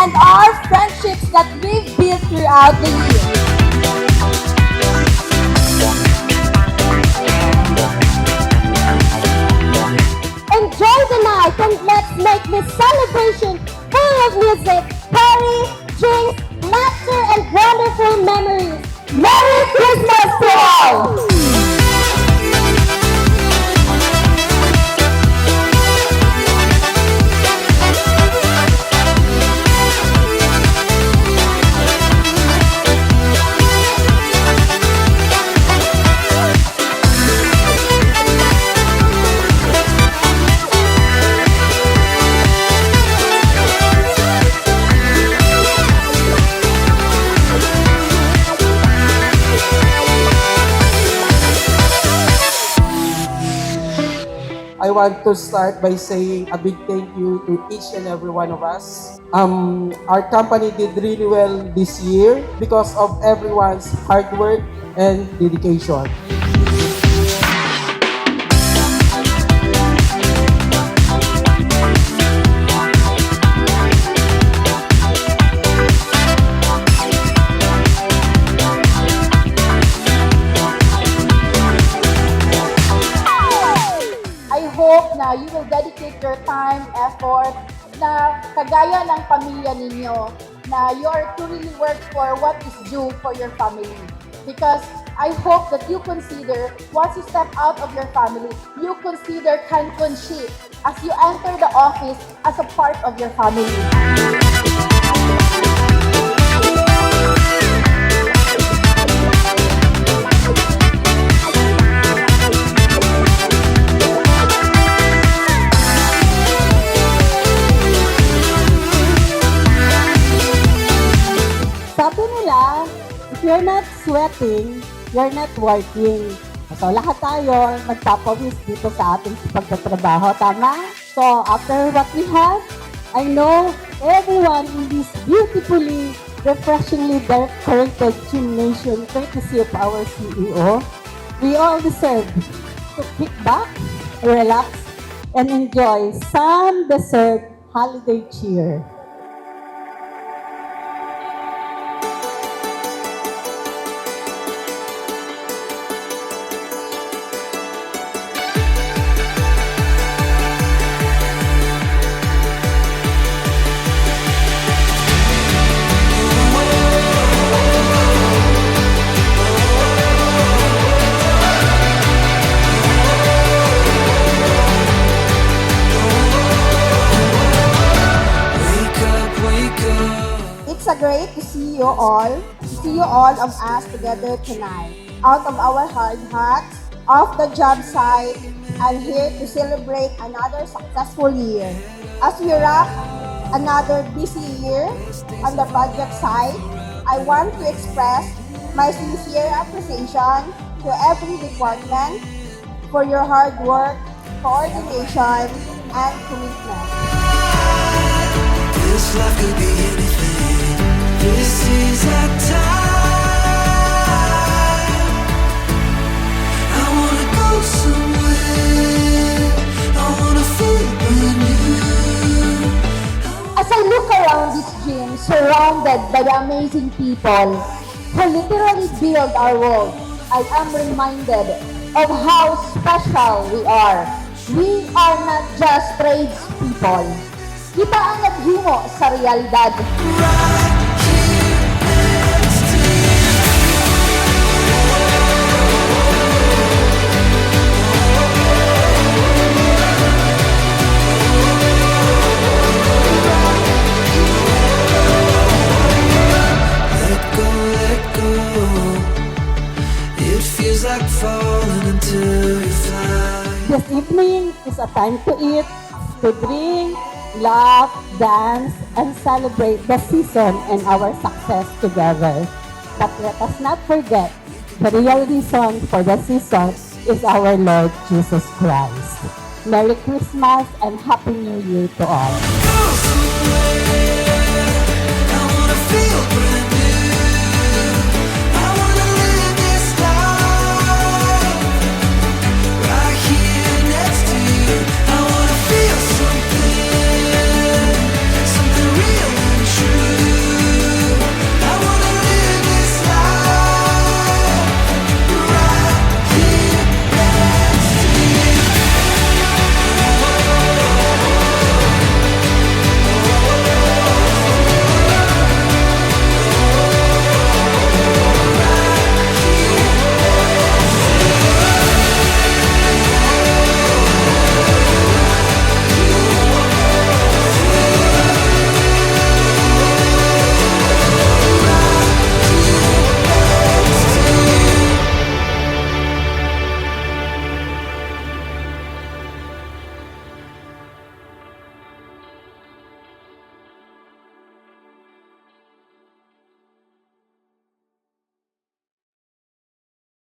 and our friendships that we've built throughout the years. Enjoy the night and let's make this celebration full of music, party, drinks, laughter, and wonderful memories. Merry Christmas to all! I want to start by saying a big thank you to each and every one of us. Our company did really well this year because of everyone's hard work and dedication. I hope na you will dedicate your time, effort, na kagaya ng pamilya ninyo, na you are to really work for what is due for your family. Because I hope that you consider, once you step out of your family, you consider Cancunship as you enter the office as a part of your family. Sabi nila, if you're not sweating, you're not working. So lahat tayo nagpapawis dito sa ating pagtatrabaho, tama? So after what we have, I know everyone in this beautifully, refreshingly decorated gymnasium, courtesy of our CEO, we all deserve to kick back, relax, and enjoy some deserved holiday cheer. It's a great to see you all of us together tonight. Out of our hard hats, off the job site, and here to celebrate another successful year. As we wrap another busy year on the project site, I want to express my sincere appreciation to every department for your hard work, coordination, and commitment. This life could be anything. This is our time. I wanna go somewhere. I wanna feel brand new. As I look around this gym, surrounded by the amazing people who literally build our world, I am reminded of how special we are. We are not just tradespeople. Kita ang naghimo sa realidad. Let go. It feels like falling until you fly. This evening is a time to eat, to drink, laugh, dance, and celebrate the season and our success together. But let us not forget, the real reason for the season is our Lord Jesus Christ. Merry Christmas and Happy New Year to all. Go somewhere.